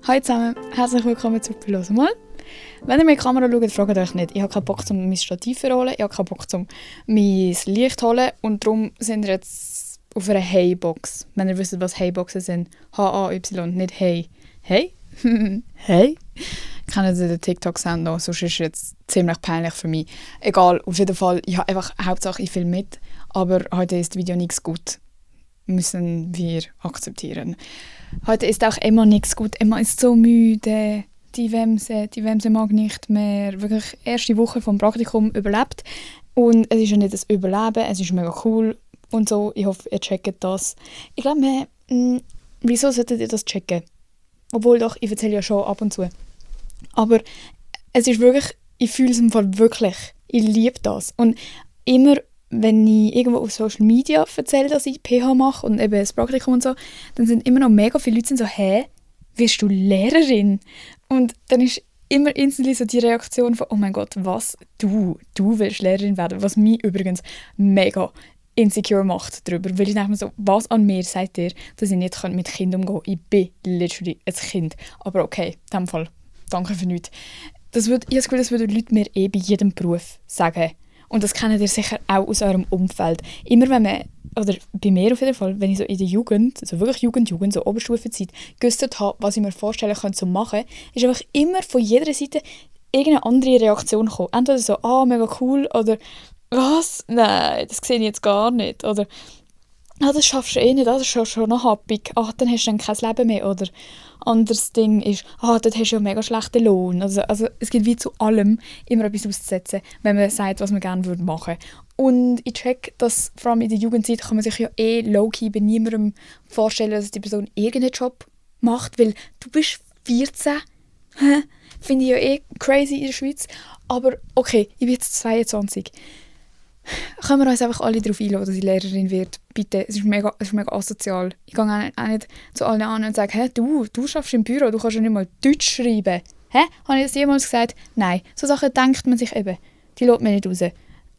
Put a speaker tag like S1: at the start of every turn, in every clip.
S1: Hallo zusammen, herzlich willkommen zu «Los mal». Wenn ihr mir in die Kamera schaut, fragt euch nicht. Ich habe keinen Bock, mein Stativ zu holen, ich habe keinen Bock, mein Licht zu holen und darum sind wir jetzt auf einer Hey-Box. Wenn ihr wisst, was Hey-Boxen sind. H-A-Y, nicht Hey. Hey? Hey? Kennen Sie den TikTok-Sound noch? Sonst ist es jetzt ziemlich peinlich für mich. Egal, auf jeden Fall, ich habe einfach Hauptsache ich filme mit, aber heute ist das Video nichts gut. Müssen wir akzeptieren. Heute ist auch Emma nichts gut. Emma ist so müde. Die Wemse mag nicht mehr. Wirklich erste Woche vom Praktikum überlebt. Und es ist ja nicht das Überleben, es ist mega cool und so. Ich hoffe, ihr checkt das. Ich glaube, wieso solltet ihr das checken? Obwohl doch, ich erzähle ja schon ab und zu. Aber es ist wirklich, ich fühle es im Fall wirklich. Ich liebe das. Und immer, wenn ich irgendwo auf Social Media erzähle, dass ich PH mache und eben das Praktikum und so, dann sind immer noch mega viele Leute so, «Hä, wirst du Lehrerin?» Und dann ist immer instantly so die Reaktion von «Oh mein Gott, was? Du willst Lehrerin werden?» Was mich übrigens mega insecure macht darüber, weil ich denke mir so, was an mir sagt ihr, dass ich nicht mit Kindern umgehen kann? Ich bin literally ein Kind. Aber okay, in dem Fall, danke für nichts. Ich habe das Gefühl, das würden Leute mir bei jedem Beruf sagen. Und das kennt ihr sicher auch aus eurem Umfeld. Immer wenn man, oder bei mir auf jeden Fall, wenn ich so in der Jugend, also wirklich Jugend, so Oberstufenzeit, gewusst habe, was ich mir vorstellen könnte zu machen, ist einfach immer von jeder Seite irgendeine andere Reaktion gekommen. Entweder so, mega cool, oder was? Nein, das sehe ich jetzt gar nicht. Oder das schaffst du eh nicht, das ist schon noch happig. Dann hast du dann kein Leben mehr. Oder anderes Ding ist, dort hast du ja mega schlechten Lohn. Also es gibt wie zu allem immer etwas auszusetzen, wenn man sagt, was man gerne machen würde. Und ich check, dass vor allem in der Jugendzeit kann man sich ja low-key bei niemandem vorstellen, dass die Person irgendeinen Job macht, weil du bist 14. Finde ich ja crazy in der Schweiz. Aber okay, ich bin jetzt 22. Können wir uns einfach alle darauf einladen, dass ich Lehrerin werde? Bitte, es ist mega asozial. Ich gehe auch nicht zu allen an und sage, du arbeitest im Büro, du kannst ja nicht mal Deutsch schreiben. Habe ich das jemals gesagt? Nein, so Sachen denkt man sich eben. Die lässt man nicht raus.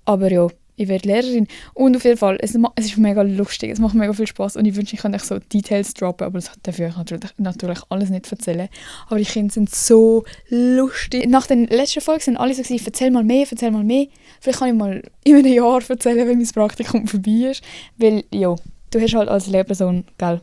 S1: Aber ja, ich werde Lehrerin. Und auf jeden Fall, es ist mega lustig, es macht mega viel Spaß und ich wünsche, ich könnte euch so Details droppen, aber das dafür ich natürlich alles nicht erzählen. Aber die Kinder sind so lustig. Nach den letzten Folgen sind alle so gewesen, erzähl mal mehr. Vielleicht kann ich mal in einem Jahr erzählen, wenn mein Praktikum vorbei ist. Weil, ja, du hast halt als Lehrperson, gell,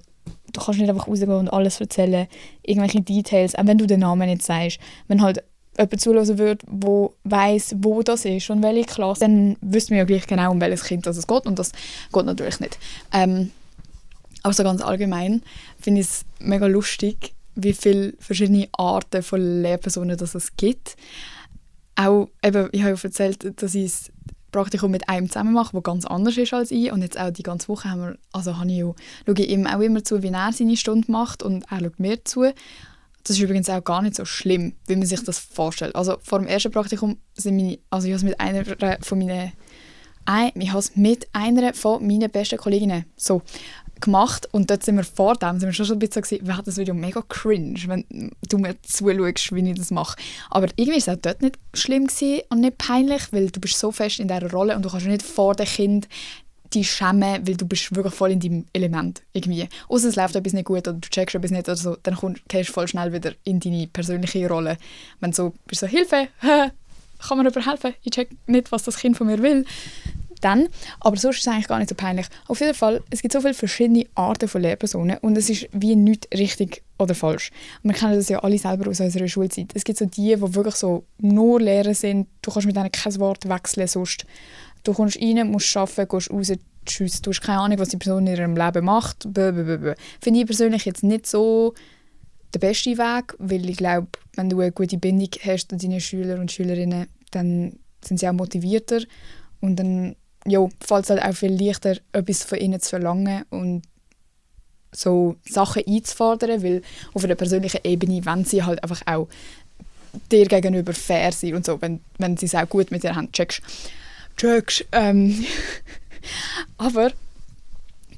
S1: du kannst nicht einfach rausgehen und alles erzählen, irgendwelche Details, auch wenn du den Namen nicht sagst. Wenn halt jemand zuhören würde, der weiss, wo das ist und welche Klasse, dann wüssten wir ja gleich genau, um welches Kind es geht. Und das geht natürlich nicht. Aber so ganz allgemein finde ich es mega lustig, wie viele verschiedene Arten von Lehrpersonen es gibt. Auch, eben, ich habe ja erzählt, dass ich das Praktikum mit einem zusammen mache, der ganz anders ist als ich. Und jetzt auch die ganze Woche schaue ich ihm auch immer zu, wie er seine Stunde macht und er schaut mir zu. Das ist übrigens auch gar nicht so schlimm, wie man sich das vorstellt. Also vor dem ersten Praktikum ich habe es mit einer von meinen besten Kolleginnen so gemacht und dort sind wir schon ein bisschen so, wir hatten das Video mega cringe, wenn du mir zuschaust, wie ich das mache. Aber irgendwie war es auch dort nicht schlimm gewesen und nicht peinlich, weil du bist so fest in dieser Rolle und du kannst nicht vor dem Kind dich schämen, weil du bist wirklich voll in deinem Element irgendwie. Ausser es läuft etwas nicht gut oder du checkst etwas nicht oder so, dann gehst du voll schnell wieder in deine persönliche Rolle. Wenn du so bist, so «Hilfe, kann mir jemand helfen? Ich check nicht, was das Kind von mir will.» Dann, aber sonst ist es eigentlich gar nicht so peinlich. Auf jeden Fall, es gibt so viele verschiedene Arten von Lehrpersonen und es ist wie nichts richtig oder falsch. Und wir kennen das ja alle selber aus unserer Schulzeit. Es gibt so die wirklich so nur Lehrer sind, du kannst mit denen kein Wort wechseln, sonst du kommst rein, musst arbeiten, gehst raus, tschüss. Du hast keine Ahnung, was die Person in ihrem Leben macht. Finde ich persönlich jetzt nicht so der beste Weg, weil ich glaube, wenn du eine gute Bindung hast zu deinen Schüler und Schülerinnen, dann sind sie auch motivierter und dann fällt es halt auch viel leichter, etwas von ihnen zu verlangen und so Sachen einzufordern, weil auf einer persönlichen Ebene wollen sie halt einfach auch dir gegenüber fair sein und so, wenn sie es auch gut mit dir haben, checkst. Aber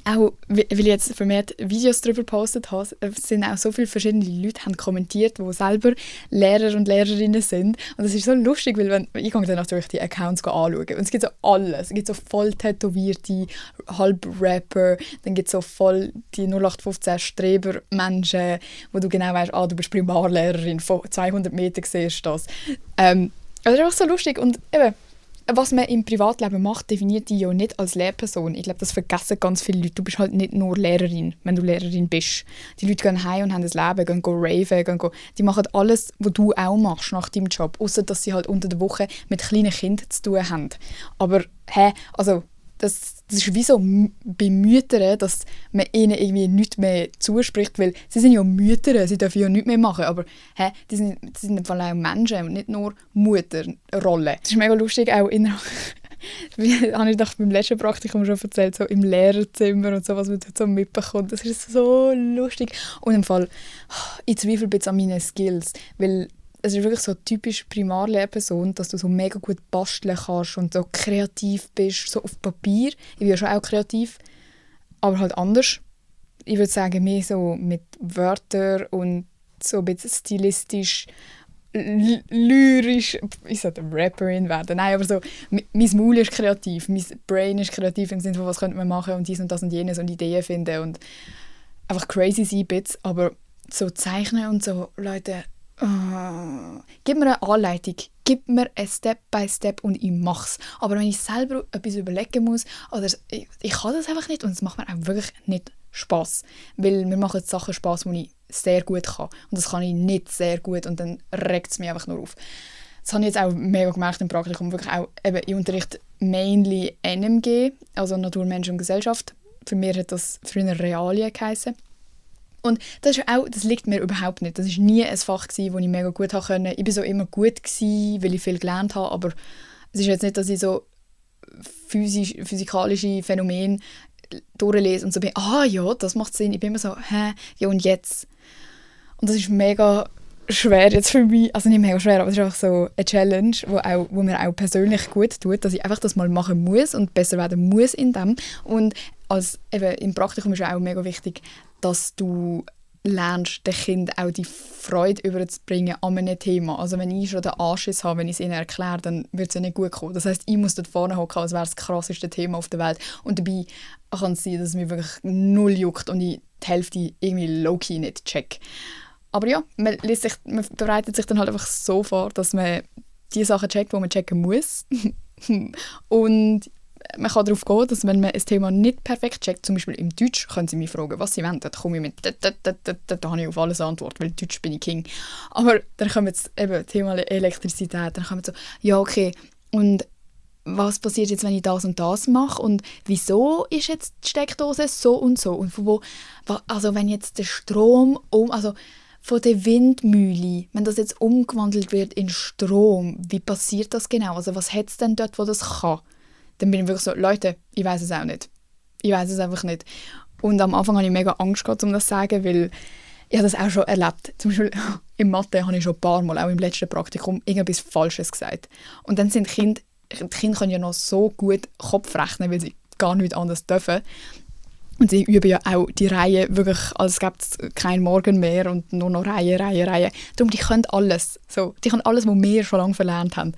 S1: auch, weil ich jetzt vermehrt Videos darüber gepostet habe, es sind auch so viele verschiedene Leute haben kommentiert, die selber Lehrer und Lehrerinnen sind. Und das ist so lustig, weil ich gehe dann natürlich die Accounts anschauen. Und es gibt so alles. Es gibt so voll tätowierte, halb Rapper, dann gibt es so voll die 0815 Streber-Menschen, wo du genau weißt, du bist Primarlehrerin, von 200 Metern siehst du das. Also das ist einfach so lustig. Und eben, was man im Privatleben macht, definiert dich ja nicht als Lehrperson. Ich glaube, das vergessen ganz viele Leute. Du bist halt nicht nur Lehrerin, wenn du Lehrerin bist. Die Leute gehen heim und haben ein Leben, gehen raven, die machen alles, was du auch machst nach deinem Job. Außer dass sie halt unter der Woche mit kleinen Kindern zu tun haben. Aber das ist wie so bei Müttern, dass man ihnen irgendwie nichts mehr zuspricht, weil sie sind ja Mütter, sie dürfen ja nichts mehr machen, aber die sind im Fall auch Menschen und nicht nur Mutterrollen. Das ist mega lustig, auch habe ich doch beim letzten Praktikum schon erzählt, so im Lehrerzimmer und so, was man dort so mitbekommt. Das ist so lustig. Und im Fall, ich zweifle ein bisschen an meinen Skills, weil es ist wirklich so typisch Primarlehrperson, dass du so mega gut basteln kannst und so kreativ bist, so auf Papier. Ich bin ja schon auch kreativ, aber halt anders. Ich würde sagen, mehr so mit Wörtern und so ein bisschen stilistisch, lyrisch. Ich sollte Rapperin werden. Nein, aber so, mein Maul ist kreativ, mein Brain ist kreativ im Sinne von, was könnte man machen und dies und das und jenes und Ideen finden und einfach crazy sein ein bisschen. Aber so zeichnen und so, Leute, gib mir eine Anleitung, gib mir ein Step by Step und ich mach's. Aber wenn ich selber etwas überlegen muss, oder ich kann das einfach nicht und es macht mir auch wirklich nicht Spass. Weil mir machen Sachen Spass, die ich sehr gut kann. Und das kann ich nicht sehr gut und dann regt es mich einfach nur auf. Das habe ich jetzt auch mega gemerkt im Praktikum. Wirklich auch, eben, ich unterrichte mainly NMG, also Natur, Mensch und Gesellschaft. Für mich hat das früher Realien geheissen. Und das liegt mir überhaupt nicht. Das war nie ein Fach, das ich mega gut konnte. Ich war so immer gut, weil ich viel gelernt habe, aber es ist jetzt nicht, dass ich so physikalische Phänomene durchlese und so bin, ja, das macht Sinn. Ich bin immer so, ja und jetzt? Und das ist mega schwer jetzt für mich, also nicht mega schwer, aber es ist einfach so eine Challenge, wo mir auch persönlich gut tut, dass ich einfach das mal machen muss und besser werden muss in dem. Und eben, im Praktikum ist es auch mega wichtig, dass du lernst, den Kindern auch die Freude überzubringen an einem Thema. Also wenn ich schon den Anschiss habe, wenn ich es ihnen erkläre, dann wird es ja nicht gut kommen. Das heisst, ich muss dort vorne hocken, als wäre es das krasseste Thema auf der Welt. Und dabei kann es sein, dass es mich wirklich null juckt und ich die Hälfte irgendwie low-key nicht check. Aber ja, man bereitet sich dann halt einfach so vor, dass man die Sachen checkt, die man checken muss. Und man kann darauf gehen, dass wenn man ein Thema nicht perfekt checkt, zum Beispiel im Deutsch, können sie mich fragen, was sie wollen. Dann komme ich mit da habe ich auf alles Antwort, weil Deutsch bin ich King. Aber dann kommen jetzt eben Thema Elektrizität, dann kommen so, ja okay, und was passiert jetzt, wenn ich das und das mache und wieso ist jetzt die Steckdose so und so und von wo, also wenn jetzt der Strom von der Windmühle, wenn das jetzt umgewandelt wird in Strom, wie passiert das genau? Also was hat es denn dort, wo das kann? Dann bin ich wirklich so, Leute, ich weiß es auch nicht. Ich weiß es einfach nicht. Und am Anfang hatte ich mega Angst gehabt, um das zu sagen, weil ich habe das auch schon erlebt. Zum Beispiel in Mathe habe ich schon ein paar Mal, auch im letzten Praktikum, irgendetwas Falsches gesagt. Und dann sind die Kinder können ja noch so gut Kopf rechnen, weil sie gar nichts anderes dürfen. Und sie üben ja auch die Reihe wirklich, als gäbe es keinen Morgen mehr und nur noch Reihe. Darum, die können alles. So, die können alles, was wir schon lange verlernt haben.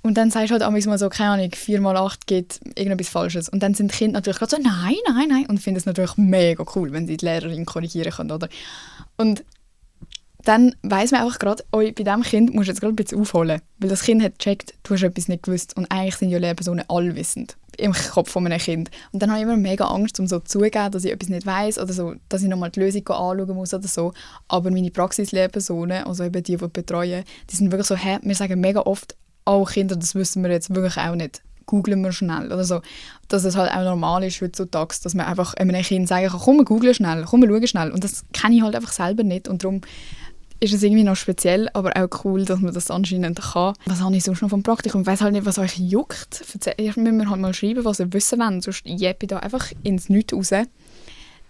S1: Und dann sagst du halt manchmal so, keine Ahnung, 4x8 geht irgendetwas Falsches. Und dann sind die Kinder natürlich gerade so, nein. Und finden es natürlich mega cool, wenn sie die Lehrerin korrigieren können, oder? Und dann weiss man einfach gerade, bei diesem Kind musst du jetzt gerade ein bisschen aufholen. Weil das Kind hat gecheckt, du hast etwas nicht gewusst. Und eigentlich sind ja Lehrpersonen allwissend im Kopf von einem Kind. Und dann habe ich immer mega Angst, um so zuzugeben, dass ich etwas nicht weiss oder so, dass ich nochmal die Lösung anschauen muss oder so. Aber meine Praxislehrpersonen, also eben die betreuen, die sind wirklich so, wir sagen mega oft, Kinder, das wissen wir jetzt wirklich auch nicht. Googlen wir schnell oder so. Dass es halt auch normal ist heutzutage, dass man einfach einem Kind sagen kann, komm, google schnell, komm, schau schnell. Und das kenne ich halt einfach selber nicht. Und darum ist es irgendwie noch speziell, aber auch cool, dass man das anscheinend kann. Was habe ich sonst noch vom Praktikum? Ich weiss halt nicht, was euch juckt. Ihr müsst mir halt mal schreiben, was ihr wissen wollt, sonst jeppe ich da einfach ins Nichts raus.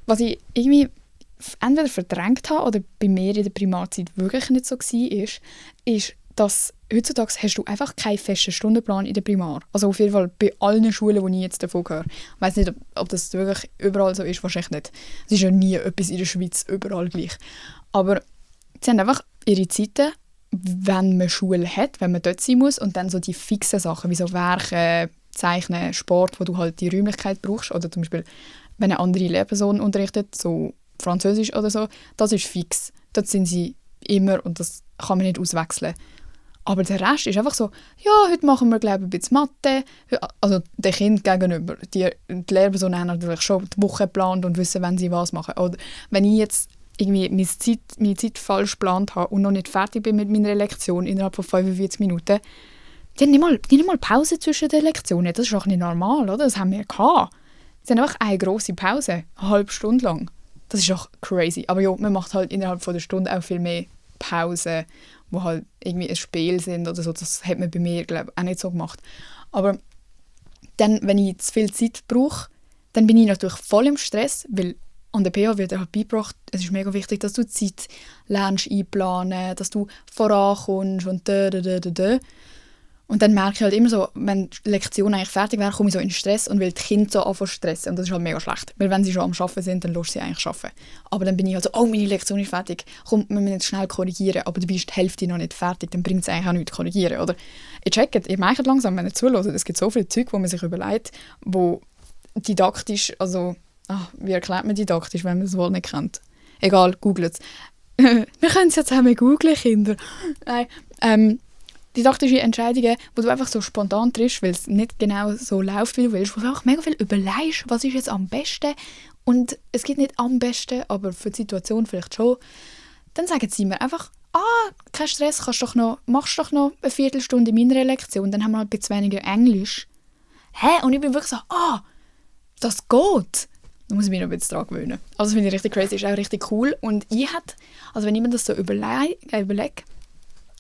S1: Was ich irgendwie entweder verdrängt habe oder bei mir in der Primarzeit wirklich nicht so war, ist, dass heutzutage hast du einfach keinen festen Stundenplan in der Primar. Also auf jeden Fall bei allen Schulen, die ich jetzt davon höre. Ich weiss nicht, ob das wirklich überall so ist, wahrscheinlich nicht. Es ist ja nie etwas in der Schweiz überall gleich. Aber sie haben einfach ihre Zeiten, wenn man Schule hat, wenn man dort sein muss, und dann so die fixen Sachen, wie so Werken, Zeichnen, Sport, wo du halt die Räumlichkeit brauchst, oder zum Beispiel, wenn eine andere Lehrperson unterrichtet, so Französisch oder so, das ist fix. Dort sind sie immer und das kann man nicht auswechseln. Aber der Rest ist einfach so, ja, heute machen wir, glaube ich, ein bisschen Mathe. Also den Kind gegenüber. Die Lehrpersonen haben natürlich schon die Woche geplant und wissen, wenn sie was machen. Oder wenn ich jetzt irgendwie meine Zeit falsch geplant habe und noch nicht fertig bin mit meiner Lektion innerhalb von 45 Minuten, die haben nicht mal Pause zwischen den Lektionen. Das ist doch nicht normal, oder? Das haben wir gehabt. Sie haben einfach eine grosse Pause, eine halbe Stunde lang. Das ist doch crazy. Aber ja, man macht halt innerhalb von der Stunde auch viel mehr Pausen, wo halt irgendwie ein Spiel sind oder so. Das hat man bei mir, glaube ich, auch nicht so gemacht. Aber dann, wenn ich zu viel Zeit brauche, dann bin ich natürlich voll im Stress, weil an der PH wird halt beigebracht, es ist mega wichtig, dass du Zeit lernst einplanen, dass du vorankommst und da. Und dann merke ich halt immer so, wenn die Lektion eigentlich fertig wäre, komme ich so in Stress und will die Kinder so anfangen zu stressen. Und das ist halt mega schlecht. Weil wenn sie schon am Arbeiten sind, dann lässt sie eigentlich arbeiten. Aber dann bin ich halt so, oh, meine Lektion ist fertig. Komm, wir müssen jetzt schnell korrigieren. Aber du bist die Hälfte noch nicht fertig. Dann bringt es eigentlich auch nichts zu korrigieren, oder? Ihr checkt, ihr merkt langsam, wenn ihr zuhört, es gibt so viele Zeug, wo man sich überlegt, wo didaktisch, also, wie erklärt man didaktisch, wenn man das wohl nicht kennt? Egal, googelt es. Wir können es jetzt zusammen googlen, Kinder. Nein, didaktische Entscheidungen, wo du einfach so spontan triffst, weil es nicht genau so läuft, wie du willst, wo du einfach mega viel überlegst, was ist jetzt am besten, und es geht nicht am besten, aber für die Situation vielleicht schon, dann sagen sie mir einfach, kein Stress, machst doch noch eine Viertelstunde in meiner Lektion, dann haben wir halt ein bisschen weniger Englisch. Und ich bin wirklich so, das geht. Da muss ich mich noch ein bisschen daran gewöhnen. Also das finde ich richtig crazy, ist auch richtig cool. Und also wenn ich mir das so überlege,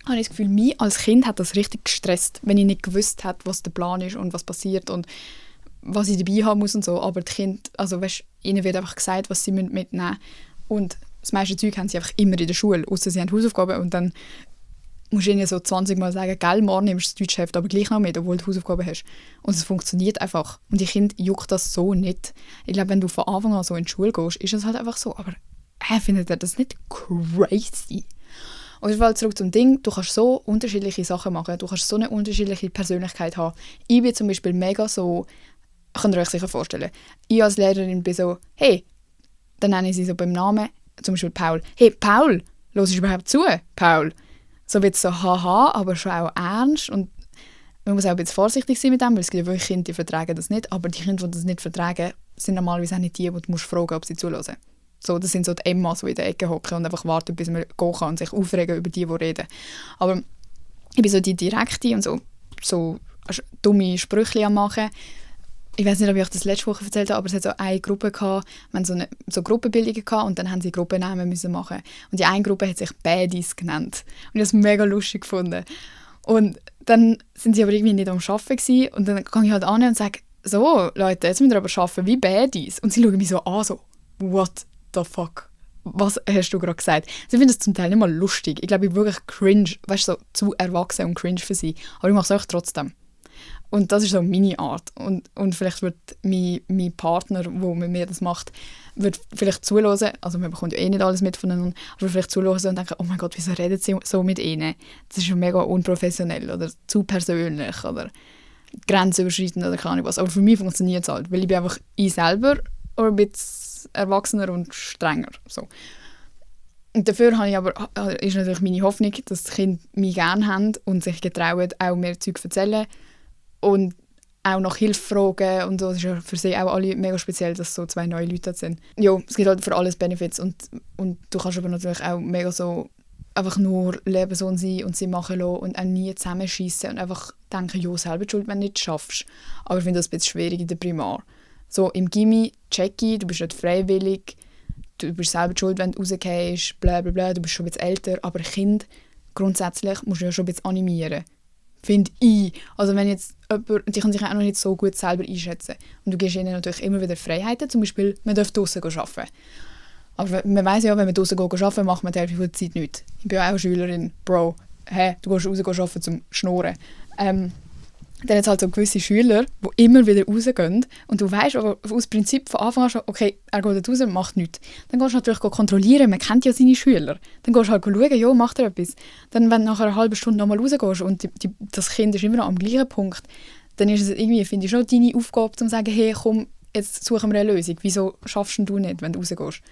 S1: habe ich das Gefühl, mich als Kind hat das richtig gestresst, wenn ich nicht gewusst habe, was der Plan ist und was passiert und was ich dabei haben muss und so. Aber die Kinder, also weißt, ihnen wird einfach gesagt, was sie mitnehmen müssen. Und das meiste Zeug haben sie einfach immer in der Schule, außer sie haben Hausaufgaben, und dann musst du ihnen so 20 Mal sagen, gell, morgen nimmst du das Deutschheft aber gleich noch mit, obwohl du Hausaufgaben hast. Und es funktioniert einfach. Und die Kinder juckt das so nicht. Ich glaube, wenn du von Anfang an so in die Schule gehst, ist es halt einfach so. Aber findet ihr das nicht crazy? Auf jeden Fall zurück zum Ding, du kannst so unterschiedliche Sachen machen, du kannst so eine unterschiedliche Persönlichkeit haben. Ich bin zum Beispiel mega so, könnt ihr euch sicher vorstellen, ich als Lehrerin bin so, hey, dann nenne ich sie so beim Namen, zum Beispiel Paul. Hey, Paul, hörst du überhaupt zu, Paul? So wird es so haha, aber schon auch ernst, und man muss auch ein bisschen vorsichtig sein mit dem, weil es gibt ja wirklich Kinder, die vertragen das nicht, aber die Kinder, die das nicht vertragen, sind normalerweise auch nicht die du musst fragen, ob sie zuhören. So, das sind so die Emmas, die in der Ecke hocken und einfach warten, bis man gehen kann und sich aufregen über die reden. Aber ich bin so die Direkte und so dumme Sprüche am machen. Ich weiß nicht, ob ich euch das letzte Woche erzählt habe, aber es hat so eine Gruppe gehabt, wir hatten so Gruppenbildungen gehabt, und dann haben sie Gruppennamen müssen machen. Und die eine Gruppe hat sich Baddies genannt. Und ich habe es mega lustig gefunden. Und dann sind sie aber irgendwie nicht am Arbeiten gewesen, und dann gehe ich halt an und sage, so Leute, jetzt müsst ihr aber arbeiten wie Baddies. Und sie schauen mich so an, so, what the fuck? Was hast du gerade gesagt? Sie finden das zum Teil nicht mal lustig. Ich glaube, ich bin wirklich cringe, weißt du, so zu erwachsen und cringe für sie. Aber ich mache es auch trotzdem. Und das ist so meine Art. Und vielleicht wird mein Partner, der mit mir das macht, wird vielleicht zuhören, also man bekommt ja eh nicht alles mit voneinander, aber vielleicht zuhören und denken, oh mein Gott, wieso redet sie so mit ihnen? Das ist schon mega unprofessionell oder zu persönlich oder grenzüberschreitend oder keine Ahnung was. Aber für mich funktioniert es halt, weil ich bin einfach ich selber oder ein bisschen erwachsener und strenger. So. Und dafür habe ich aber, ist natürlich meine Hoffnung, dass die Kinder mich gerne haben und sich getrauen, auch mehr Zeug zu erzählen und auch nach Hilfe fragen und so. Das ist ja für sie auch alle mega speziell, dass so zwei neue Leute sind. Ja, es gibt halt für alles Benefits und du kannst aber natürlich auch mega so einfach nur Lehrperson sein und sie machen lassen und auch nie zusammenschiessen und einfach denken, ja, selber die Schuld, wenn du nicht schaffst. Aber ich finde das ein bisschen schwierig in der Primar. So, im Gymi check ich, du bist nicht freiwillig, du bist selber die schuld, wenn du rausgehst, bla bla bla, du bist schon ein bisschen älter, aber Kind grundsätzlich musst du ja schon ein bisschen animieren. Finde ich. Also wenn jetzt jemand, die kann sich auch noch nicht so gut selber einschätzen. Und du gibst ihnen natürlich immer wieder Freiheiten, zum Beispiel, man darf draussen arbeiten. Aber man weiss ja, wenn man draussen arbeiten macht man die Hälfte der Zeit nichts. Ich bin auch Schülerin, Bro. du gehst raus, gehst arbeiten zum Schnurren. Dann hat es halt so gewisse Schüler, die immer wieder rausgehen und du weißt aber aus Prinzip von Anfang an schon, okay, er geht raus, macht nichts. Dann gehst du natürlich kontrollieren, man kennt ja seine Schüler. Dann gehst du halt schauen, ja, macht er etwas. Dann, wenn du nach einer halben Stunde nochmal rausgehst und das Kind ist immer noch am gleichen Punkt, dann ist es irgendwie, finde ich, schon deine Aufgabe, zu sagen, hey, komm, jetzt suchen wir eine Lösung. Wieso schaffst du nicht, wenn du rausgehst?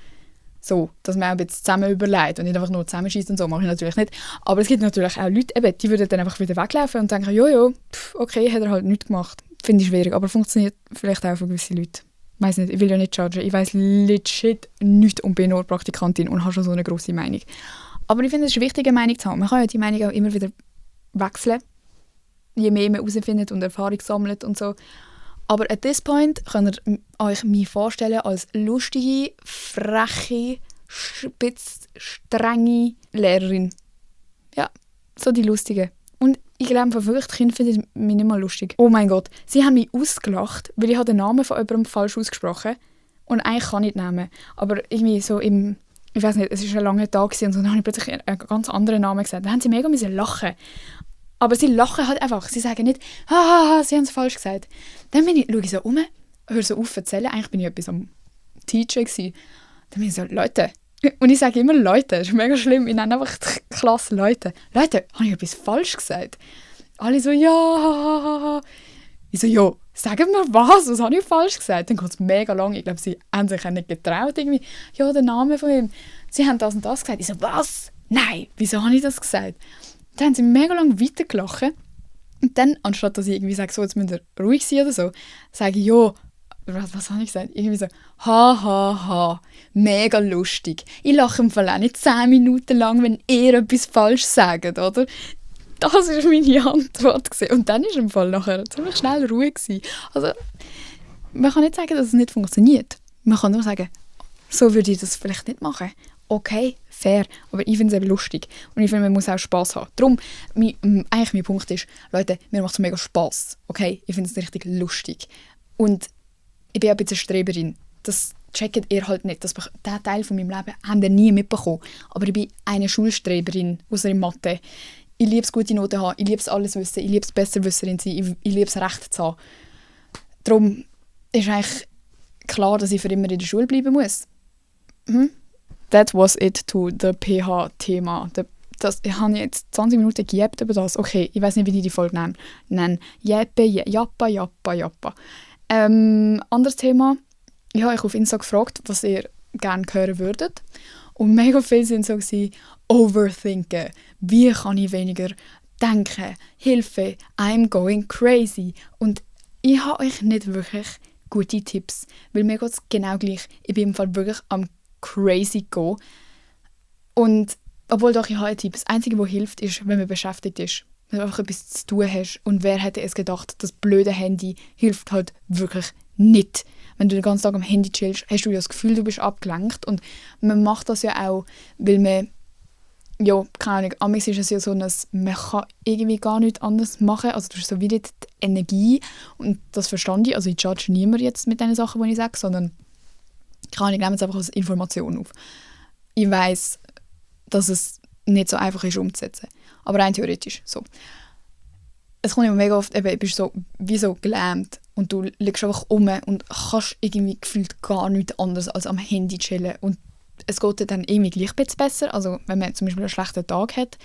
S1: So, dass man auch jetzt zusammen überlegt und nicht einfach nur zusammenschießt und so, mache ich natürlich nicht. Aber es gibt natürlich auch Leute, eben, die würden dann einfach wieder weglaufen und denken, jojo, okay, hat er halt nichts gemacht. Finde ich schwierig, aber funktioniert vielleicht auch für gewisse Leute. Ich weiss nicht, ich will ja nicht judgen. Ich weiss legit nichts und bin nur Praktikantin und habe schon so eine grosse Meinung. Aber ich finde, es ist wichtig, eine Meinung zu haben. Man kann ja die Meinung auch immer wieder wechseln, je mehr man herausfindet und Erfahrung sammelt und so. Aber at this point könnt ihr euch mich vorstellen als lustige, freche, spitz, strenge Lehrerin. Ja, so die Lustige. Und ich glaube wirklich, die Kinder finden mich nicht mal lustig. Oh mein Gott, sie haben mich ausgelacht, weil ich den Namen von jemandem falsch ausgesprochen habe. Und eigentlich kann ich den Namen. Aber irgendwie so ich weiß nicht, es war ein langer Tag und so, dann habe ich plötzlich einen ganz anderen Namen gesagt. Dann haben sie mega lachen. Aber sie lachen halt einfach. Sie sagen nicht, haha, sie haben es falsch gesagt. Dann schaue ich so um, höre so auf zu erzählen. Eigentlich bin ich etwas am Teachen gewesen. Dann bin ich so, Leute. Und ich sage immer Leute. Das ist mega schlimm. Ich nenne einfach die Klasse Leute. Leute, habe ich etwas falsch gesagt? Alle so, ja. Ich so, ja, sagen wir was habe ich falsch gesagt? Dann geht es mega lang. Ich glaube, sie haben sich nicht getraut. Irgendwie. Ja, der Name von ihm. Sie haben das und das gesagt. Ich so, was? Nein, wieso habe ich das gesagt? Dann haben sie mega lange weitergelacht. Und dann, anstatt dass ich irgendwie sage, so, jetzt müsst ihr ruhig sein oder so, sage ich, ja, was habe ich gesagt? Irgendwie so, ha, ha, ha, mega lustig. Ich lache im Fall auch nicht 10 Minuten lang, wenn ihr etwas falsch sagt, oder? Das war meine Antwort. Und dann war im Fall nachher ziemlich schnell ruhig gewesen. Also, man kann nicht sagen, dass es nicht funktioniert. Man kann nur sagen, so würde ich das vielleicht nicht machen. Okay, fair, aber ich finde es eben lustig. Und ich finde, man muss auch Spass haben. Darum, eigentlich mein Punkt ist, Leute, mir macht es mega Spass. Okay? Ich finde es richtig lustig. Und ich bin ein bisschen Streberin. Das checkt ihr halt nicht. Diesen Teil von meinem Leben habt ihr nie mitbekommen. Aber ich bin eine Schulstreberin, außer in Mathe. Ich liebe es, gute Noten zu haben. Ich liebe es, alles wissen. Ich liebe es, Besserwisserin zu sein. Ich liebe es, Recht zu haben. Darum ist eigentlich klar, dass ich für immer in der Schule bleiben muss. That was it to the PH-Thema. Ich habe jetzt 20 Minuten gejappt über das. Okay, ich weiß nicht, wie ich die Folge nenne. Jappa. Anderes Thema. Ich habe euch auf Insta gefragt, was ihr gerne hören würdet. Und mega viele sind so gewesen, overthinken. Wie kann ich weniger denken? Hilfe, I'm going crazy. Und ich habe euch nicht wirklich gute Tipps. Weil mir geht es genau gleich. Ich bin im Fall wirklich am crazy gehen. Und obwohl doch ich habe Tipps. Das Einzige, was hilft, ist, wenn man beschäftigt ist. Wenn du einfach etwas zu tun hast. Und wer hätte es gedacht, das blöde Handy hilft halt wirklich nicht. Wenn du den ganzen Tag am Handy chillst, hast du ja das Gefühl, du bist abgelenkt. Und man macht das ja auch, weil man, ja, keine Ahnung, amigs ist es ja so, dass man kann irgendwie gar nichts anderes machen. Also du hast so wie die Energie. Und das verstand ich. Also ich judge niemand jetzt mit den Sachen, die ich sage, sondern ich nehme es einfach als Information auf. Ich weiss, dass es nicht so einfach ist umzusetzen. Aber rein theoretisch so. Es kommt immer mega oft, eben, du bist so wie so gelähmt und du liegst einfach rum und kannst irgendwie gefühlt gar nichts anderes als am Handy chillen. Und es geht dir dann irgendwie gleich ein bisschen besser. Also wenn man zum Beispiel einen schlechten Tag hat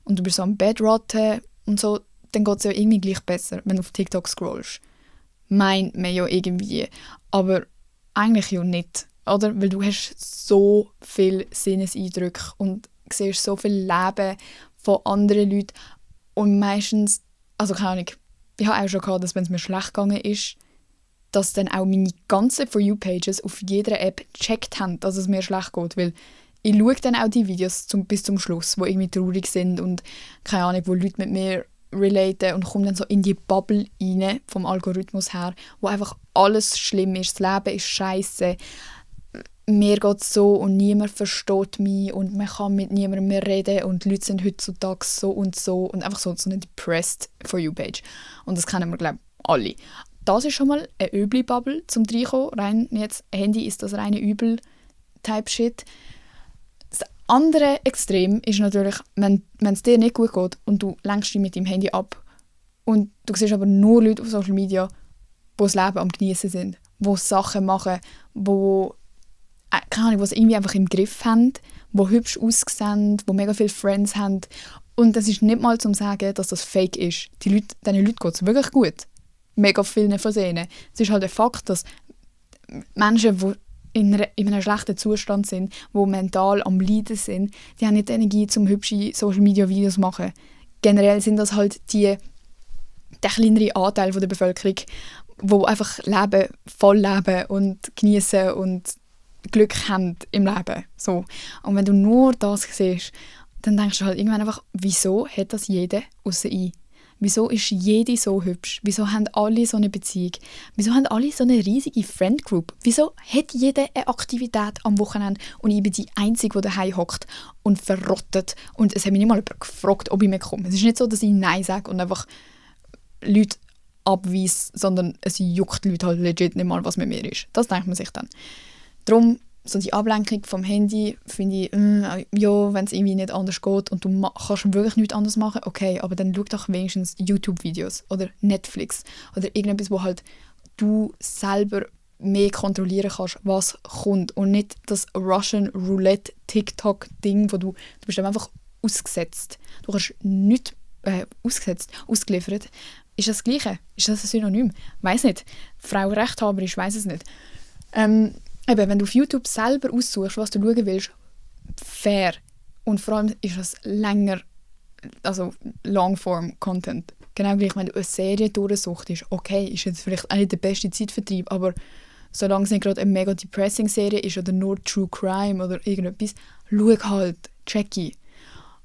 S1: und du bist so am Bett rotten und so, dann geht es ja irgendwie gleich besser, wenn du auf TikTok scrollst. Meint man ja irgendwie. Aber eigentlich ja nicht. Oder? Weil du hast so viele Sinneseindrücke und siehst so viel Leben von anderen Leuten. Und meistens, also keine Ahnung, ich habe auch schon gehabt, dass wenn es mir schlecht gegangen ist, dass dann auch meine ganzen For You-Pages auf jeder App gecheckt haben, dass es mir schlecht geht. Weil ich schaue dann auch die Videos bis zum Schluss, die irgendwie traurig sind und keine Ahnung, wo Leute mit mir relaten und komme dann so in die Bubble rein, vom Algorithmus her, wo einfach alles schlimm ist. Das Leben ist scheiße. Mir geht es so und niemand versteht mich und man kann mit niemandem mehr reden und die Leute sind heutzutage so und einfach so eine depressed For You-Page. Und das kennen wir, glaube ich, alle. Das ist schon mal eine üble Bubble zum Reinkommen. Rein jetzt, Handy ist das reine Übel-Type-Shit. Das andere Extrem ist natürlich, wenn es dir nicht gut geht und du lenkst dich mit deinem Handy ab und du siehst aber nur Leute auf Social Media, die das Leben am Genießen sind, die Sachen machen, keine Ahnung, die es irgendwie einfach im Griff haben, die hübsch aussehen, die mega viele Friends haben. Und das ist nicht mal zum sagen, dass das fake ist. Diesen Leuten geht es wirklich gut. Mega vielen von denen. Es ist halt ein Fakt, dass Menschen, die in einem schlechten Zustand sind, die mental am Leiden sind, die haben nicht die Energie, um hübsche Social-Media-Videos zu machen. Generell sind das halt der kleinere Anteil der Bevölkerung, die einfach leben, voll leben und genießen und Glück haben im Leben. So. Und wenn du nur das siehst, dann denkst du halt irgendwann einfach, wieso hat das jeder ausser ich? Wieso ist jede so hübsch? Wieso haben alle so eine Beziehung? Wieso haben alle so eine riesige Friend-Group? Wieso hat jeder eine Aktivität am Wochenende und ich bin die Einzige, die daheim hockt und verrottet? Und es hat mich nicht mal jemand gefragt, ob ich mitkomme. Es ist nicht so, dass ich Nein sage und einfach Leute abweise, sondern es juckt Leute halt legit nicht mal, was mit mir ist. Das denkt man sich dann. Darum, so die Ablenkung vom Handy finde ich, ja, wenn es irgendwie nicht anders geht und du kannst wirklich nichts anderes machen, okay, aber dann schau doch wenigstens YouTube-Videos oder Netflix oder irgendetwas, wo halt du selber mehr kontrollieren kannst, was kommt und nicht das Russian Roulette TikTok-Ding, wo du bist einfach ausgesetzt. Du kannst nichts ausgeliefert. Ist das Gleiche? Ist das ein Synonym? Weiss nicht. Frauenrechthaberisch, weiss es nicht. Eben, wenn du auf YouTube selber aussuchst, was du schauen willst, fair. Und vor allem ist das länger, also Longform-Content. Genau gleich, wenn du eine Serie durchsuchst, okay, ist jetzt vielleicht auch nicht der beste Zeitvertreib, aber solange es nicht gerade eine mega depressing Serie ist oder nur True Crime oder irgendetwas, schau halt, check ich.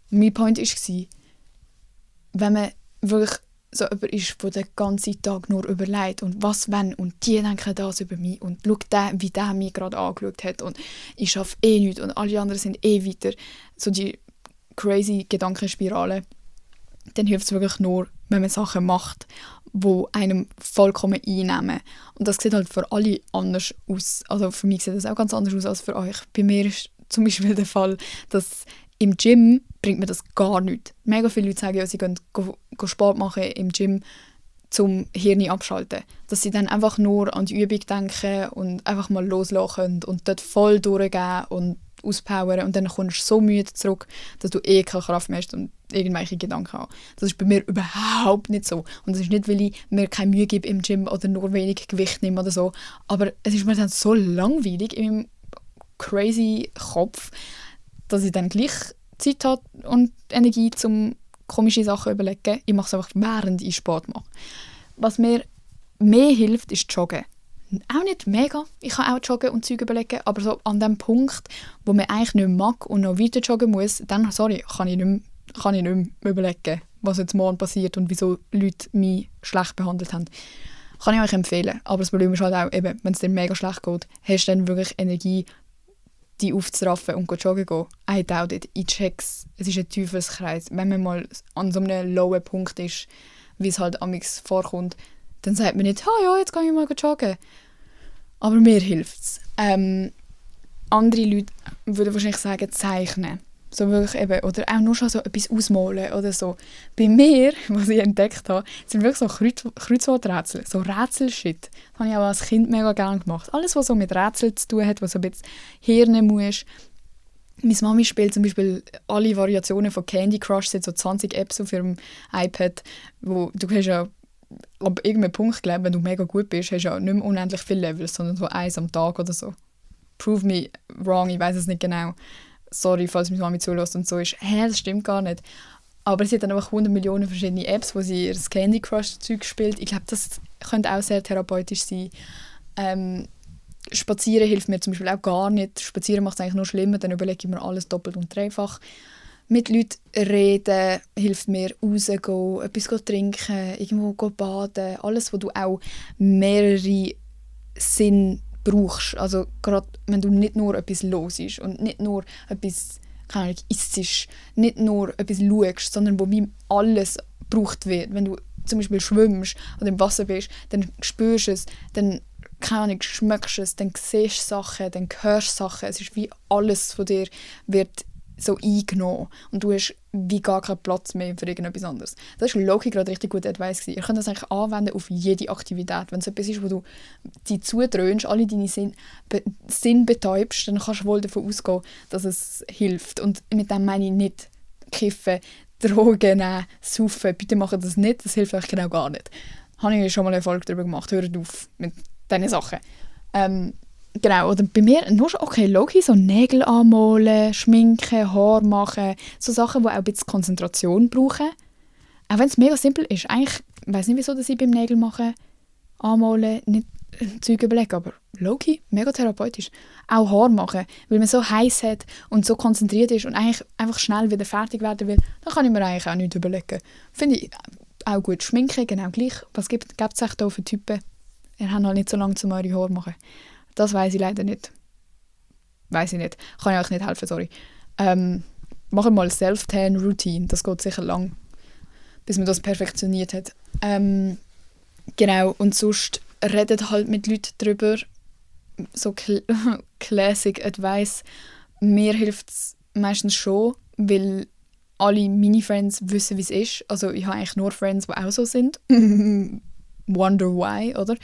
S1: Mein Point war, wenn man wirklich so jemand ist, der den ganzen Tag nur überlegt und was wenn und die denken das über mich und schau wie der mich gerade angeschaut hat und ich schaffe eh nichts und alle anderen sind eh weiter. So die crazy Gedankenspirale. Dann hilft es wirklich nur, wenn man Sachen macht, die einem vollkommen einnehmen. Und das sieht halt für alle anders aus. Also für mich sieht das auch ganz anders aus als für euch. Bei mir ist zum Beispiel der Fall, dass im Gym bringt mir das gar nichts. Mega viele Leute sagen ja, sie gehen Sport machen im Gym, zum Hirn abschalten. Dass sie dann einfach nur an die Übung denken und einfach mal loslassen und dort voll durchgehen und auspowern und dann kommst du so müde zurück, dass du eh keine Kraft mehr hast und irgendwelche Gedanken hast. Das ist bei mir überhaupt nicht so. Und das ist nicht, weil ich mir keine Mühe gebe im Gym oder nur wenig Gewicht nehme oder so, aber es ist mir dann so langweilig in meinem crazy Kopf, dass ich dann gleich Zeit habe und Energie, um komische Sachen zu überlegen. Ich mache es einfach, während ich Sport mache. Was mir mehr hilft, ist Joggen. Auch nicht mega. Ich kann auch joggen und Zeug überlegen, aber so an dem Punkt, wo man eigentlich nicht mag und noch weiter joggen muss, dann, kann ich nicht mehr überlegen, was jetzt morgen passiert und wieso Leute mich schlecht behandelt haben. Kann ich euch empfehlen. Aber das Problem ist halt auch, eben, wenn es dir mega schlecht geht, hast du dann wirklich Energie, die aufzuraffen und joggen gehen. I doubt it. Ich check's. Es ist ein Teufelskreis. Wenn man mal an so einem lowen Punkt ist, wie es halt amigs vorkommt, dann sagt man nicht, ja, jetzt gehe ich mal joggen. Aber mir hilft's. Andere Leute würden wahrscheinlich sagen, zeichnen. So wirklich eben, oder auch nur schon so etwas ausmalen oder so. Bei mir, was ich entdeckt habe, sind wirklich so Kreuzworträtsel, so Rätselshit. Das habe ich auch als Kind mega gerne gemacht. Alles, was so mit Rätseln zu tun hat, was so ein bisschen Hirn musst. Meine Mami spielt zum Beispiel alle Variationen von Candy Crush, sind so 20 Apps auf ihrem iPad, wo du hast ja ab irgendeinem Punkt, glaube wenn du mega gut bist, hast du ja nicht mehr unendlich viele Levels, sondern so eins am Tag oder so. Prove me wrong, ich weiß es nicht genau. Sorry, falls meine Mami zulässt und so ist, das stimmt gar nicht. Aber sie hat dann einfach 100 Millionen verschiedene Apps, wo sie ihr Candy Crush-Zeug spielt. Ich glaube, das könnte auch sehr therapeutisch sein. Spazieren hilft mir zum Beispiel auch gar nicht. Spazieren macht es eigentlich nur schlimmer, dann überlege ich mir alles doppelt und dreifach. Mit Leuten reden hilft mir, rausgehen, etwas trinken, irgendwo baden. Alles, wo du auch mehrere Sinne brauchst. Also gerade wenn du nicht nur etwas hörst und nicht nur etwas isst, nicht nur etwas schaust, sondern wo wie alles gebraucht wird. Wenn du zum Beispiel schwimmst oder im Wasser bist, dann spürst du es, dann schmeckst du es, dann siehst du Sachen, dann hörst du Sachen. Es ist wie alles von dir wird so eingenommen und du hast wie gar keinen Platz mehr für irgendetwas anderes. Das war logisch gerade richtig gute Advice gewesen. Ihr könnt das eigentlich anwenden auf jede Aktivität. Wenn es etwas ist, wo du dich zudröhnst, alle deine Sinn betäubst, dann kannst du wohl davon ausgehen, dass es hilft. Und mit dem meine ich nicht kiffen, Drogen nehmen, saufen. Bitte macht das nicht, das hilft euch genau gar nicht. Habe ich schon mal eine Folge darüber gemacht. Hört auf mit diesen Sachen. Genau, oder bei mir nur schon, okay, logisch, so Nägel anmalen, schminken, Haar machen, so Sachen, die auch ein bisschen Konzentration brauchen. Auch wenn es mega simpel ist. Eigentlich, ich weiss nicht, wieso dass ich beim Nägel machen, anmalen, nicht Zeug überlege, aber logisch, mega therapeutisch. Auch Haar machen, weil man so heiß hat und so konzentriert ist und eigentlich einfach schnell wieder fertig werden will, dann kann ich mir eigentlich auch nichts überlegen. Finde ich auch gut. Schminken, genau gleich. Was gibt es echt da für Typen? Ihr habt halt nicht so lange, um eure Haare machen. Das weiss ich leider nicht. Weiss ich nicht. Kann ich euch nicht helfen, sorry. Machen mal Self-Tan-Routine. Das geht sicher lang, bis man das perfektioniert hat. Genau, und sonst redet halt mit Leuten darüber. So Classic Advice. Mir hilft es meistens schon, weil alle meine Friends wissen, wie es ist. Also ich habe eigentlich nur Friends, die auch so sind. Wonder why, oder?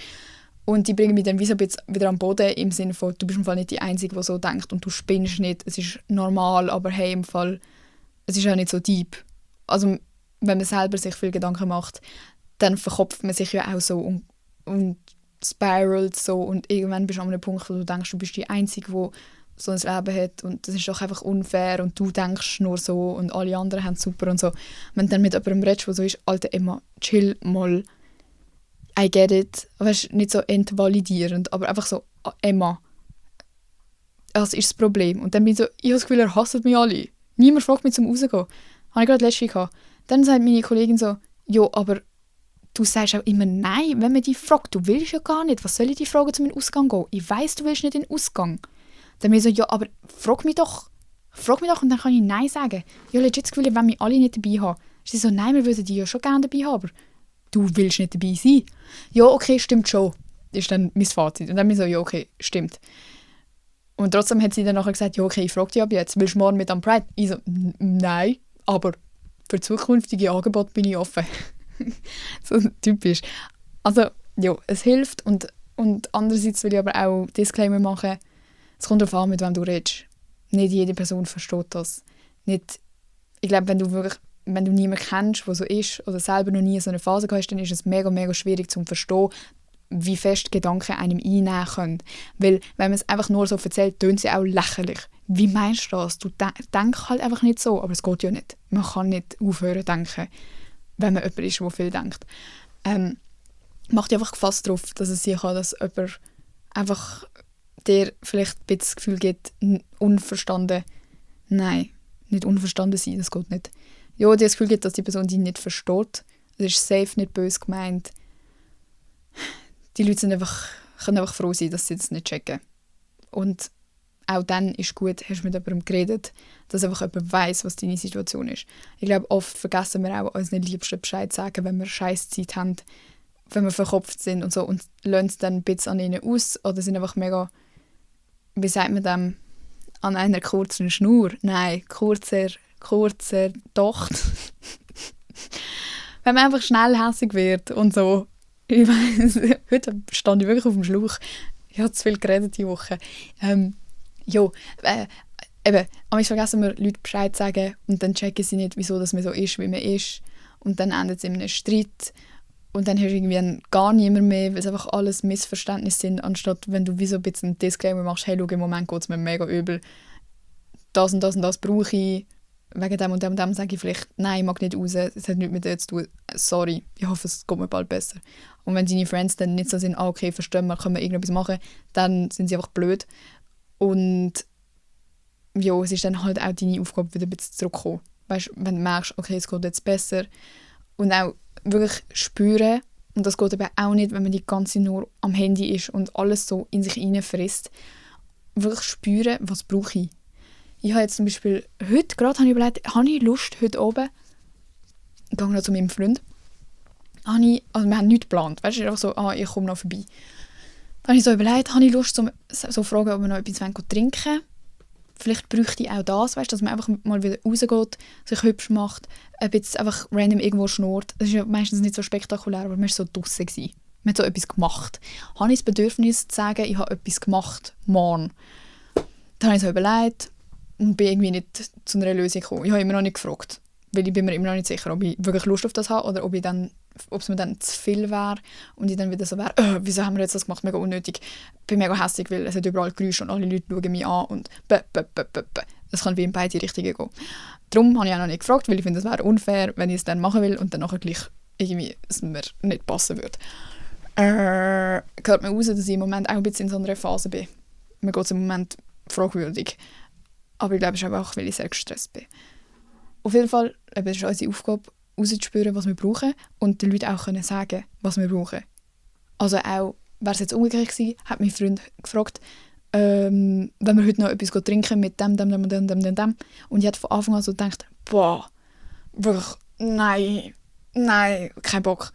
S1: Und die bringen mich dann wie so ein bisschen wieder am Boden im Sinne von, du bist im Fall nicht die Einzige, die so denkt und du spinnst nicht. Es ist normal, aber hey, im Fall, es ist auch nicht so deep. Also wenn man selber sich viel Gedanken macht, dann verkopft man sich ja auch so und spiralt so und irgendwann bist du an einem Punkt, wo du denkst, du bist die Einzige, die so ein Leben hat und das ist doch einfach unfair und du denkst nur so und alle anderen haben es super und so. Wenn du dann mit jemandem redest, der so ist, Alter Emma, chill mal, I get it, weißt, nicht so entvalidierend, aber einfach so, Emma, das ist das Problem. Und dann bin ich so, ich habe das Gefühl, er hasst mich alle. Niemand fragt mich zum Rausgehen. Habe ich gerade letztes gehabt. Dann sagt meine Kollegin so, ja, aber du sagst auch immer nein, wenn man dich fragt. Du willst ja gar nicht. Was soll ich dich fragen, zu meinem Ausgang gehen? Ich weiss, du willst nicht in den Ausgang. Dann bin ich so, ja, aber frag mich doch und dann kann ich nein sagen. Ja, legit das Gefühl, wenn wir alle nicht dabei haben. Sie so, nein, wir würden dich ja schon gerne dabei haben, aber du willst nicht dabei sein. Ja, okay, stimmt schon. Ist dann mein Fazit. Und dann bin ich so, ja, okay, stimmt. Und trotzdem hat sie dann nachher gesagt, ja, okay, ich frage dich ab jetzt, willst du morgen mit am Pride? Ich so, nein, aber für zukünftige Angebote bin ich offen. So typisch. Also, ja, es hilft und andererseits will ich aber auch Disclaimer machen, es kommt darauf an, mit wem du redest. Nicht jede Person versteht das. Nicht, ich glaube, wenn du niemanden kennst, der so ist oder selber noch nie so eine Phase gehabt hast, dann ist es mega, mega schwierig zu verstehen, wie fest Gedanken einem einnehmen können. Weil, wenn man es einfach nur so erzählt, tönt sie auch lächerlich. Wie meinst du das? Du denkst halt einfach nicht so, aber es geht ja nicht. Man kann nicht aufhören zu denken, wenn man jemand ist, der viel denkt. Mach dich einfach gefasst darauf, dass es sein kann, dass jemand einfach dir vielleicht ein bisschen das Gefühl gibt, unverstanden. Nein, nicht unverstanden sein, das geht nicht. Ja, dir das Gefühl gibt, dass die Person dich nicht versteht. Das ist safe nicht böse gemeint. Die Leute können einfach froh sein, dass sie das nicht checken. Und auch dann ist gut, hast du mit jemandem geredet, dass einfach jemand weiss, was deine Situation ist. Ich glaube, oft vergessen wir auch unseren Liebsten Bescheid sagen, wenn wir Scheißzeit haben, wenn wir verkopft sind und so und lassen es dann ein bisschen an ihnen aus oder sind einfach mega, wie sagt man dem, an einer kurzen Schnur. Nein, kurzer Docht. Wenn man einfach schnell hässig wird und so. Ich weiss, heute stand ich wirklich auf dem Schlauch. Ich habe zu viel geredet diese Woche. Eben, manchmal vergessen wir, Leute Bescheid zu sagen und dann checken sie nicht, wieso dass man so ist, wie man ist. Und dann endet es in einem Streit. Und dann hast du irgendwie gar niemand mehr, weil es einfach alles Missverständnisse sind, anstatt wenn du wie so ein bisschen einen Disclaimer machst, hey, schau, im Moment geht es mir mega übel. Das und das und das brauche ich. Wegen dem und dem sage ich vielleicht, nein, ich mag nicht raus, es hat nichts mit dir zu tun. Sorry, ich hoffe, es geht mir bald besser. Und wenn deine Friends dann nicht so sind, okay, verstehen wir, können wir irgendetwas machen, dann sind sie einfach blöd. Und ja, es ist dann halt auch deine Aufgabe, wieder ein bisschen zurückzukommen. Weißt, wenn du merkst, okay, es geht jetzt besser. Und auch wirklich spüren, und das geht eben auch nicht, wenn man die ganze Zeit nur am Handy ist und alles so in sich hineinfrisst. Wirklich spüren, was brauche ich. Ich habe jetzt zum Beispiel, heute gerade habe ich überlegt, habe ich Lust, heute oben, ich gehe noch zu meinem Freund, also wir haben nichts geplant, weißt du, einfach so, ich komme noch vorbei. Dann habe ich so überlegt, habe ich Lust, so fragen, ob wir noch etwas trinken wollen, vielleicht bräuchte ich auch das, weißt, dass man einfach mal wieder rausgeht, sich hübsch macht, ob jetzt einfach random irgendwo schnurrt. Das ist ja meistens nicht so spektakulär, aber man war so draussen gewesen. Man hat so etwas gemacht. Habe ich das Bedürfnis zu sagen, ich habe etwas gemacht, morgen. Dann habe ich so überlegt und bin irgendwie nicht zu einer Lösung gekommen. Ich habe immer noch nicht gefragt, weil ich bin mir immer noch nicht sicher, ob ich wirklich Lust auf das habe oder ob es mir dann zu viel wäre und ich dann wieder so wäre, wieso haben wir jetzt das gemacht, mega unnötig. Ich bin mega hässlich, weil es hat überall Geräusche und alle Leute schauen mich an und es kann wie in beide Richtungen gehen. Darum habe ich auch noch nicht gefragt, weil ich finde, es wäre unfair, wenn ich es dann machen will und dann nachher gleich irgendwie es mir nicht passen würde. Gehört mir raus, dass ich im Moment auch ein bisschen in so einer Phase bin. Mir geht es im Moment fragwürdig. Aber ich glaube, es ist auch, weil ich sehr gestresst bin. Auf jeden Fall es ist unsere Aufgabe, rauszuspüren, was wir brauchen und den Leuten auch können sagen, was wir brauchen. Also auch, wäre es jetzt umgekehrt gewesen, hat mein Freund gefragt, wenn wir heute noch etwas trinken mit dem. Und ich hatte von Anfang an so gedacht, boah, wirklich, nein, kein Bock.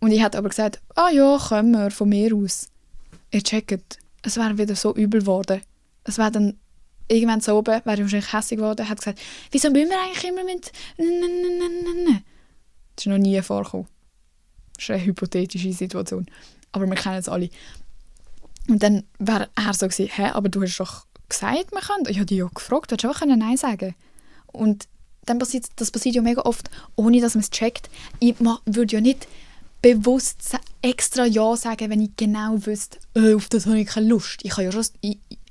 S1: Und ich hätte aber gesagt, ja, können wir, von mir aus. Ihr checkt, es wäre wieder so übel geworden. Es wäre dann irgendwann so oben, wäre ich wahrscheinlich hässlich geworden, hat gesagt, wieso müssen wir eigentlich immer mit Das ist noch nie vorgekommen. Das ist eine hypothetische Situation. Aber wir kennen es alle. Und dann wäre er so gewesen, aber du hast doch gesagt, wir können. Ich habe dich ja gefragt, du hättest auch Nein sagen können. Und dann passiert ja mega oft, ohne dass man es checkt. Ich würde ja nicht bewusst extra Ja sagen, wenn ich genau wüsste, auf das habe ich keine Lust. Ich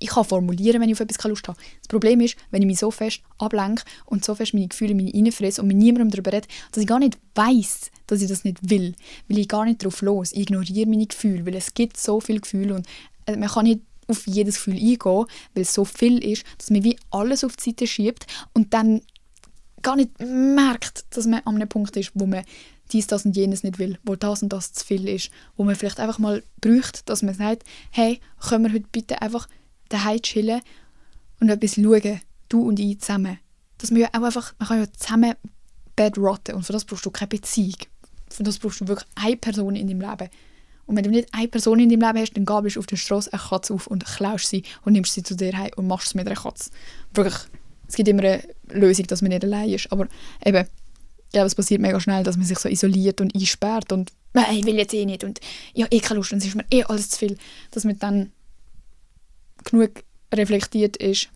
S1: kann formulieren, wenn ich auf etwas keine Lust habe. Das Problem ist, wenn ich mich so fest ablenke und so fest meine Gefühle in mich reinfresse und mit niemandem darüber rede, dass ich gar nicht weiss, dass ich das nicht will ich gar nicht drauf los. Ich ignoriere meine Gefühle, weil es gibt so viele Gefühle und man kann nicht auf jedes Gefühl eingehen, weil es so viel ist, dass man wie alles auf die Seite schiebt und dann gar nicht merkt, dass man an einem Punkt ist, wo man dies, das und jenes nicht will, wo das und das zu viel ist, wo man vielleicht einfach mal braucht, dass man sagt, hey, können wir heute bitte einfach daheim chillen und etwas schauen, du und ich zusammen. Dass man ja auch einfach, man kann ja zusammen Bett rotten und für das brauchst du keine Beziehung. Für das brauchst du wirklich eine Person in deinem Leben. Und wenn du nicht eine Person in deinem Leben hast, dann gabst du auf der Straße eine Katze auf und klaust sie und nimmst sie zu dir heim und machst es mit einer Katze. Wirklich, es gibt immer eine Lösung, dass man nicht allein ist, aber eben, ich glaube, es passiert mega schnell, dass man sich so isoliert und einsperrt und ich will jetzt nicht und ich habe keine Lust und es ist mir alles zu viel, dass man dann genug reflektiert ist,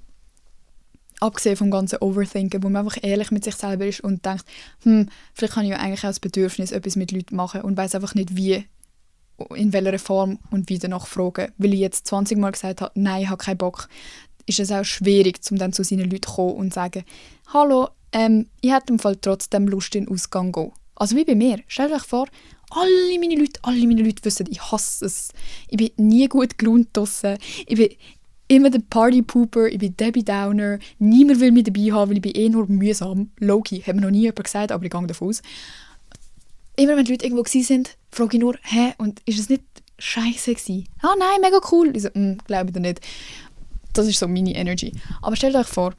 S1: abgesehen vom ganzen Overthinken, wo man einfach ehrlich mit sich selber ist und denkt, vielleicht kann ich ja eigentlich auch das Bedürfnis, etwas mit Leuten machen und weiss einfach nicht wie, in welcher Form und wie danach fragen. Weil ich jetzt 20 Mal gesagt habe, nein, ich habe keinen Bock, ist es auch schwierig, um dann zu seinen Leuten zu kommen und zu sagen, hallo, ich hätte im Fall trotzdem Lust, in den Ausgang zu gehen. Also wie bei mir. Stellt euch vor, alle meine Leute wissen, ich hasse es. Ich bin nie gut gelaunt draussen. Ich bin immer der Party-Pooper, ich bin Debbie Downer. Niemand will mich dabei haben, weil ich bin nur mühsam. Low-key, hat mir noch nie jemand gesagt, aber ich gehe davon aus. Immer wenn die Leute irgendwo waren, frage ich nur, und ist es nicht scheiße gewesen? Ah nein, mega cool. Ich so, glaube ich nicht. Das ist so meine Energy. Aber stellt euch vor,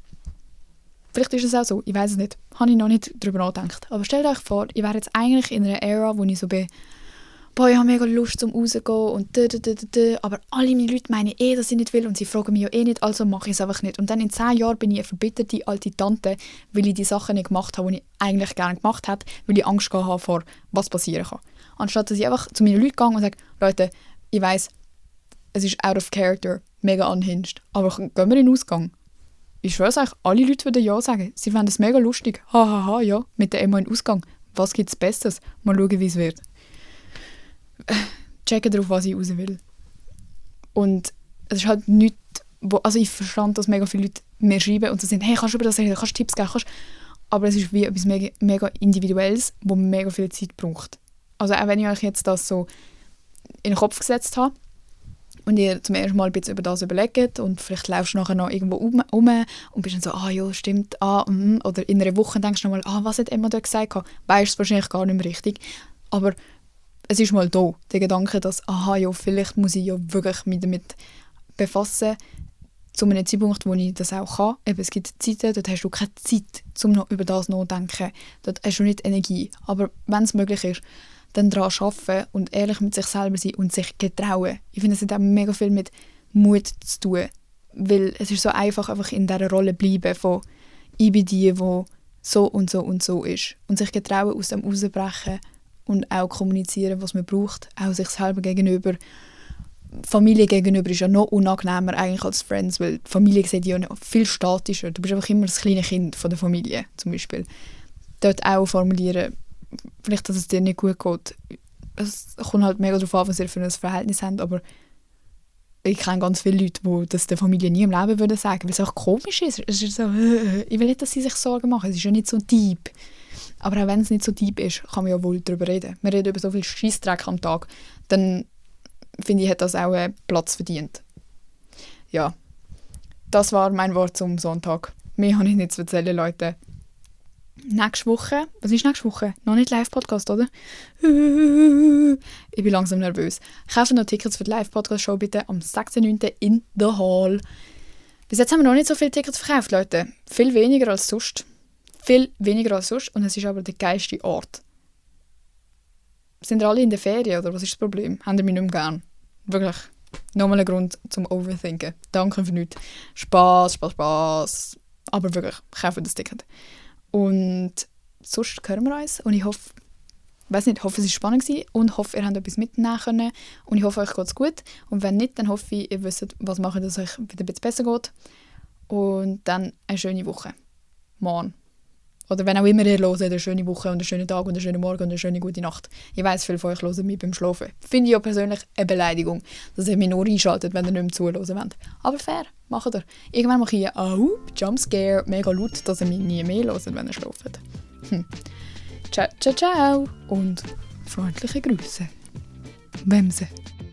S1: vielleicht ist es auch so, ich weiß es nicht, habe ich noch nicht darüber nachgedacht. Aber stellt euch vor, ich wäre jetzt eigentlich in einer Ära, wo ich so bin, boah, ich habe mega Lust zum rauszugehen und aber alle meine Leute meinen dass ich nicht will und sie fragen mich ja nicht, also mache ich es einfach nicht. Und dann in 10 Jahren bin ich eine verbitterte alte Tante, weil ich die Sachen nicht gemacht habe, die ich eigentlich gerne gemacht hätte, weil ich Angst habe vor, was passieren kann. Anstatt dass ich einfach zu meinen Leuten gehe und sage, Leute, ich weiss, es ist out of character, mega unhinged, aber gehen wir in den Ausgang. Ich schwöre euch, alle Leute würden ja sagen. Sie fänden es mega lustig. Hahaha, ja, mit der Emma in den Ausgang. Was gibt es Besseres? Mal schauen, wie es wird. Checken darauf, was ich raus will. Und es ist halt nichts, also ich verstand, dass mega viele Leute mir schreiben und so sind, hey, kannst du über das reden, kannst du Tipps geben, aber es ist wie etwas mega, mega Individuelles, wo mega viel Zeit braucht. Also auch wenn ich euch jetzt das so in den Kopf gesetzt habe, und ihr zum ersten Mal ein bisschen über das überlegt und vielleicht laufst du nachher noch irgendwo um und bist dann so, ja, stimmt, oder in einer Woche denkst du nochmal, was hat Emma da gesagt? Weißt du wahrscheinlich gar nicht mehr richtig. Aber es ist mal da, der Gedanke, dass, vielleicht muss ich ja wirklich mich damit befassen, zu einem Zeitpunkt, wo ich das auch kann. Eben, es gibt Zeiten, dort hast du keine Zeit, um noch über das nachzudenken. Dort hast du nicht Energie. Aber wenn es möglich ist, dann daran arbeiten und ehrlich mit sich selber sein und sich getrauen. Ich finde, es hat auch mega viel mit Mut zu tun. Weil es ist so einfach in dieser Rolle bleiben von ich bin die so und so und so ist. Und sich getrauen, aus dem rauszubrechen und auch kommunizieren, was man braucht, auch sich selber gegenüber. Familie gegenüber ist ja noch unangenehmer eigentlich als Friends, weil die Familie sieht ja noch viel statischer. Du bist einfach immer das kleine Kind von der Familie, zum Beispiel. Dort auch formulieren, vielleicht, dass es dir nicht gut geht. Es kommt halt mega darauf an, was ihr für ein Verhältnis habt, aber ich kenne ganz viele Leute, die das der Familie nie im Leben würden sagen, weil es auch komisch ist. Es ist so, ich will nicht, dass sie sich Sorgen machen, es ist ja nicht so deep. Aber auch wenn es nicht so deep ist, kann man ja wohl darüber reden. Wir reden über so viel Scheissdreck am Tag, dann finde ich, hat das auch einen Platz verdient. Ja, das war mein Wort zum Sonntag. Mehr habe ich nicht zu erzählen, Leute. Nächste Woche, was ist nächste Woche? Noch nicht Live-Podcast, oder? Ich bin langsam nervös. Kauft noch Tickets für die Live-Podcast-Show bitte am 6.9. in der Hall. Bis jetzt haben wir noch nicht so viele Tickets verkauft, Leute. Viel weniger als sonst. Viel weniger als sonst und es ist aber der geilste Ort. Sind ihr alle in der Ferien oder was ist das Problem? Habt ihr mich nicht mehr gern? Wirklich. Nochmal ein Grund zum Overthinken. Danke für nichts. Spaß. Aber wirklich, kauft das Ticket. Und sonst hören wir uns und ich hoffe, es war spannend und hoffe, ihr habt etwas mitnehmen können und ich hoffe, euch geht es gut und wenn nicht, dann hoffe ich, ihr wisst, was machen, dass es euch wieder ein bisschen besser geht und dann eine schöne Woche. Morgen. Oder wenn auch immer ihr hört, eine schöne Woche und einen schönen Tag und einen schönen Morgen und eine schöne gute Nacht. Ich weiss, viele von euch hören mich beim Schlafen. Finde ich ja persönlich eine Beleidigung, dass ihr mich nur einschaltet, wenn ihr nicht mehr zuhören wollt. Aber fair, macht ihr. Irgendwann mache ich einen Jumpscare mega laut, dass ihr mich nie mehr hört, wenn ihr schlaft. Ciao, ciao, ciao und freundliche Grüße. Wemse.